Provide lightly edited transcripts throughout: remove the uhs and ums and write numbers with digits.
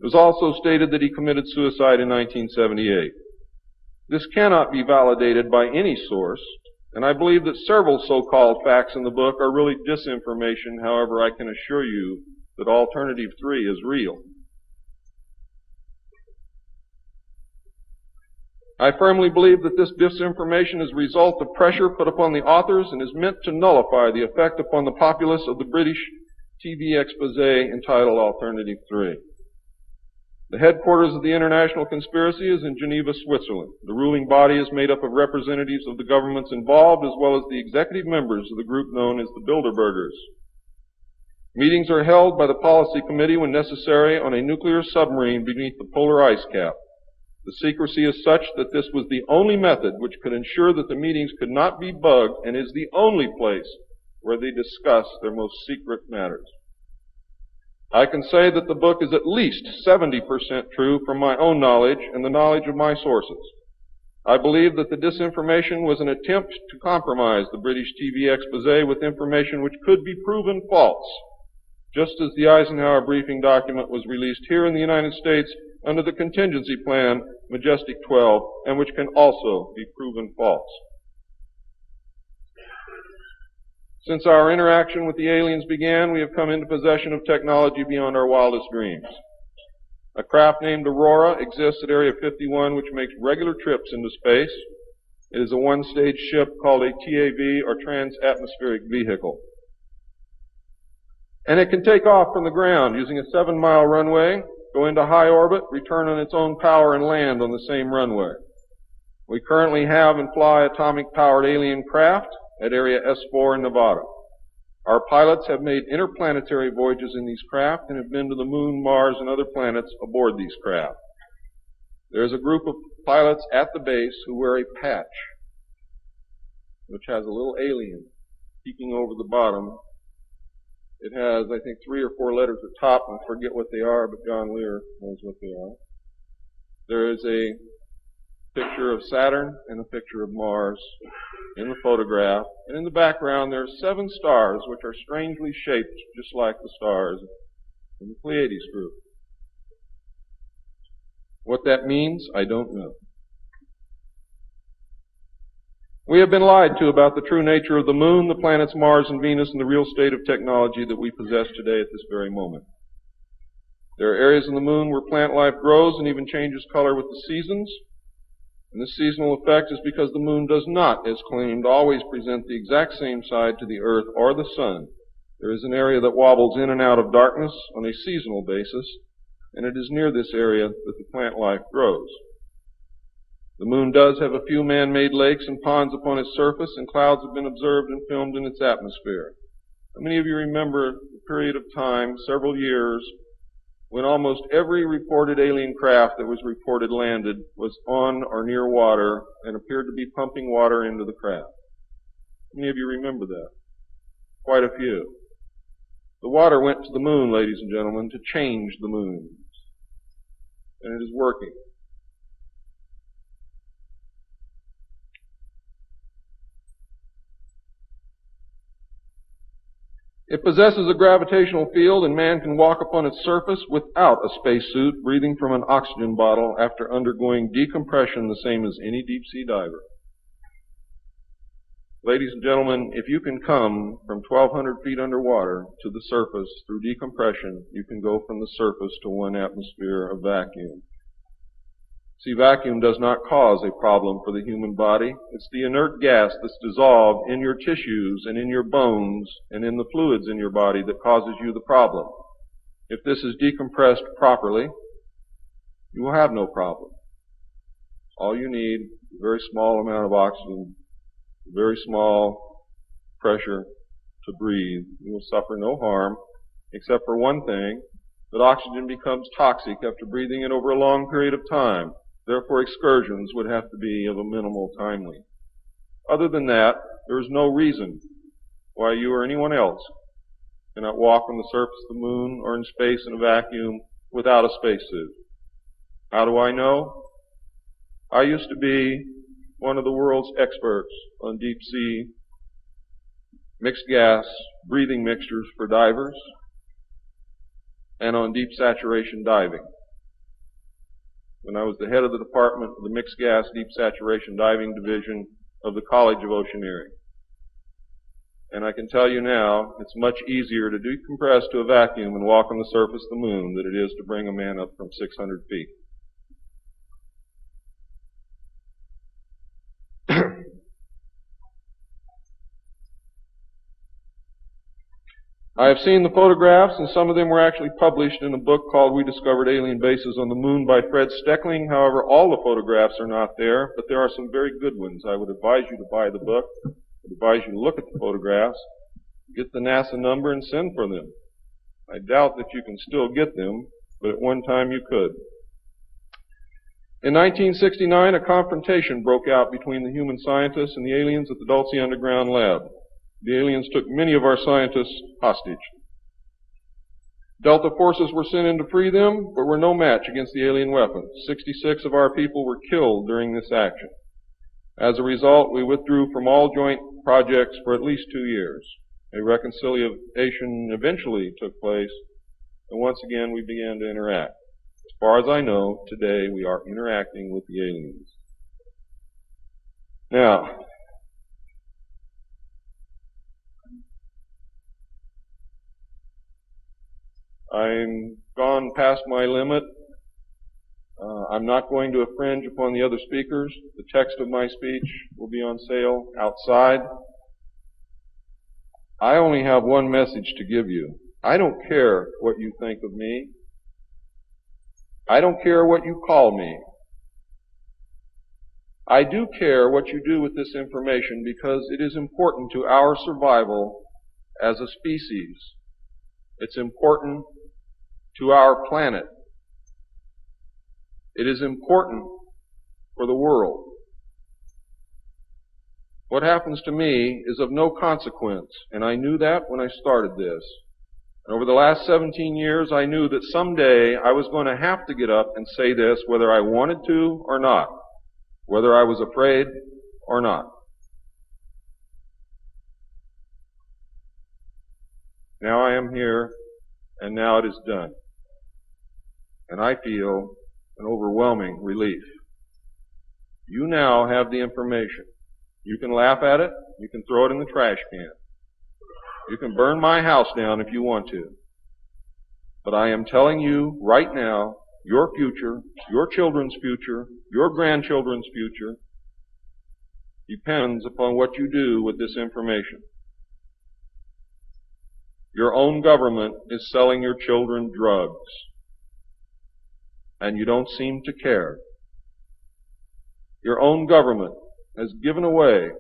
It was also stated that he committed suicide in 1978. This cannot be validated by any source, and I believe that several so-called facts in the book are really disinformation. However, I can assure you that Alternative 3 is real. I firmly believe that this disinformation is a result of pressure put upon the authors and is meant to nullify the effect upon the populace of the British TV expose entitled Alternative 3. The headquarters of the international conspiracy is in Geneva, Switzerland. The ruling body is made up of representatives of the governments involved as well as the executive members of the group known as the Bilderbergers. Meetings are held by the policy committee when necessary on a nuclear submarine beneath the polar ice cap. The secrecy is such that this was the only method which could ensure that the meetings could not be bugged and is the only place where they discuss their most secret matters. I can say that the book is at least 70% true from my own knowledge and the knowledge of my sources. I believe that the disinformation was an attempt to compromise the British TV expose with information which could be proven false, just as the Eisenhower briefing document was released here in the United States under the contingency plan Majestic 12, and which can also be proven false. Since our interaction with the aliens began, we have come into possession of technology beyond our wildest dreams. A craft named Aurora exists at Area 51, which makes regular trips into space. It is a one-stage ship called a TAV, or Trans-Atmospheric Vehicle. And it can take off from the ground using a 7-mile runway, go into high orbit, return on its own power, and land on the same runway. We currently have and fly atomic-powered alien craft at Area S4 in Nevada. Our pilots have made interplanetary voyages in these craft and have been to the Moon, Mars, and other planets aboard these craft. There is a group of pilots at the base who wear a patch, which has a little alien peeking over the bottom. It has, I think, 3 or 4 letters at the top, and I forget what they are, but John Lear knows what they are. There is a picture of Saturn and a picture of Mars in the photograph, and in the background there are 7 stars which are strangely shaped just like the stars in the Pleiades group. What that means, I don't know. We have been lied to about the true nature of the Moon, the planets Mars and Venus, and the real state of technology that we possess today at this very moment. There are areas in the Moon where plant life grows and even changes color with the seasons. And this seasonal effect is because the Moon does not, as claimed, always present the exact same side to the Earth or the Sun. There is an area that wobbles in and out of darkness on a seasonal basis, and it is near this area that the plant life grows. The Moon does have a few man-made lakes and ponds upon its surface, and clouds have been observed and filmed in its atmosphere. How many of you remember the period of time, several years, when almost every reported alien craft that was reported landed was on or near water and appeared to be pumping water into the craft? How many of you remember that? Quite a few. The water went to the Moon, ladies and gentlemen, to change the moons. And it is working. It possesses a gravitational field, and man can walk upon its surface without a spacesuit, breathing from an oxygen bottle after undergoing decompression the same as any deep-sea diver. Ladies and gentlemen, if you can come from 1,200 feet underwater to the surface through decompression, you can go from the surface to 1 atmosphere of vacuum. See, vacuum does not cause a problem for the human body. It's the inert gas that's dissolved in your tissues and in your bones and in the fluids in your body that causes you the problem. If this is decompressed properly, you will have no problem. All you need is a very small amount of oxygen, very small pressure to breathe. You will suffer no harm, except for one thing, that oxygen becomes toxic after breathing it over a long period of time. Therefore, excursions would have to be of a minimal time length. Other than that, there is no reason why you or anyone else cannot walk on the surface of the Moon or in space in a vacuum without a spacesuit. How do I know? I used to be one of the world's experts on deep sea mixed gas breathing mixtures for divers and on deep saturation diving. when I was the head of the Department of the Mixed Gas Deep Saturation Diving Division of the College of Oceaneering. And I can tell you now, it's much easier to decompress to a vacuum and walk on the surface of the moon than it is to bring a man up from 600 feet. I have seen the photographs, and some of them were actually published in a book called We Discovered Alien Bases on the Moon by Fred Steckling. However, all the photographs are not there, but there are some very good ones. I would advise you to buy the book. I would advise you to look at the photographs, get the NASA number, and send for them. I doubt that you can still get them, but at one time you could. In 1969, a confrontation broke out between the human scientists and the aliens at the Dulce Underground Lab. The aliens took many of our scientists hostage. Delta forces were sent in to free them, but were no match against the alien weapons. 66 of our people were killed during this action. As a result, we withdrew from all joint projects for at least 2 years. A reconciliation eventually took place, and once again we began to interact. As far as I know, today we are interacting with the aliens. Now, I'm gone past my limit. I'm not going to infringe upon the other speakers. The text of my speech will be on sale outside. I only have one message to give you. I don't care what you think of me. I don't care what you call me. I do care what you do with this information because it is important to our survival as a species. It's important to our planet. It is important for the world. What happens to me is of no consequence, and I knew that when I started this. And over the last 17 years, I knew that someday I was going to have to get up and say this whether I wanted to or not, whether I was afraid or not. Now I am here, and now it is done. And I feel an overwhelming relief. You now have the information. You can laugh at it. You can throw it in the trash can. You can burn my house down if you want to. But I am telling you right now, your future, your children's future, your grandchildren's future depends upon what you do with this information. Your own government is selling your children drugs, and you don't seem to care. Your own government has given away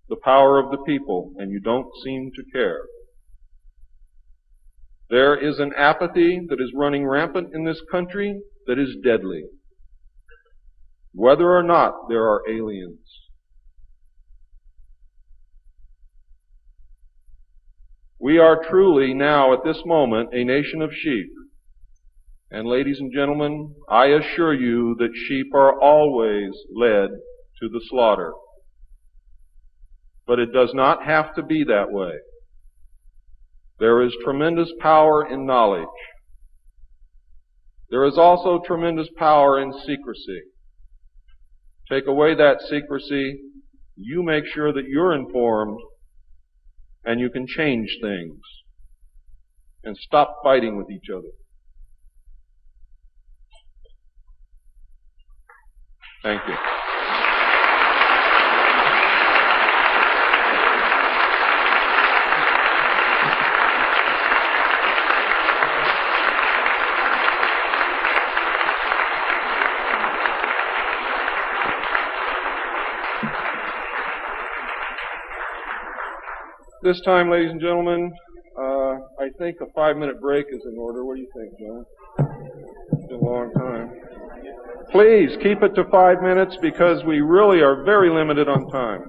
the power of the people, and you don't seem to care. There is an apathy that is running rampant in this country that is deadly, whether or not there are aliens. We are truly now at this moment a nation of sheep. And ladies and gentlemen, I assure you that sheep are always led to the slaughter. But it does not have to be that way. There is tremendous power in knowledge. There is also tremendous power in secrecy. Take away that secrecy, you make sure that you're informed, and you can change things and stop fighting with each other. Thank you. This time, ladies and gentlemen, I think a 5-minute break is in order. What do you think, John? It's been a long time. Please keep it to 5 minutes because we really are very limited on time.